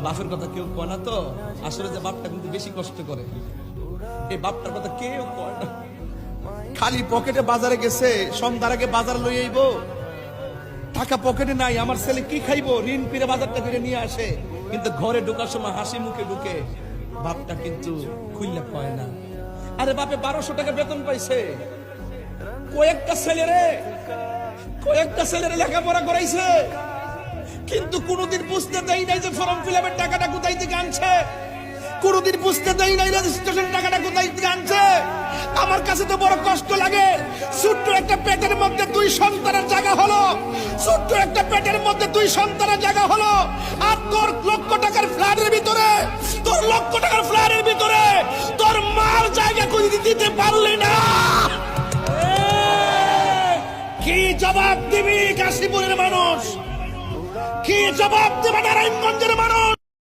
বাপের কথা কেউ কয় না তো, আসলে যে বাপটা কিন্তু বেশি কষ্ট করে, এই বাপটার কথা কেউ কয় না। খালি পকেটে বাজারে গেছে, সন্ধ্যার আগে বাজার লই আইব, টাকা পকেটে নাই, আমার ছেলে কি খাইবো, ঋণ ফিরে বাজারটা ফিরে নিয়ে আসে, কিন্তু ঘরে ঢোকার সময় হাসি মুখে ঢুকে, বাপটা কিন্তু খুললে পায় না। আরে বাপে 1200 টাকা বেতন পাইছে, কয়েকটা ছেলেরে লেখাপড়া করাইছে, কিন্তু কোনোদিন বুঝতে দেয় নাই যে ফর্ম ফিল আপের টাকাটা কোথায় থেকে আনছে, কোনোদিন বুঝতে দেয় নাই রেজিস্ট্রেশন টাকাটা কোথায় থেকে আনছে। আমার কাছে তো বড় কষ্ট লাগে, ছোট্ট একটা পেটের মধ্যে 2 সন্তানের জায়গা হলো, ছোট্ট একটা পেটের মধ্যে 2 সন্তানের জায়গা হলো, আর তোর লক্ষ টাকার ফ্ল্যাটের ভিতরে, তোর লক্ষ টাকার ফ্ল্যাটের ভিতরে তোর মার জায়গা করে দিতে পারলি না। কি জবাব দিবি কাশীপুরের মানুষ, কি জবাব দেবে নারায়ণগঞ্জের মানুষ?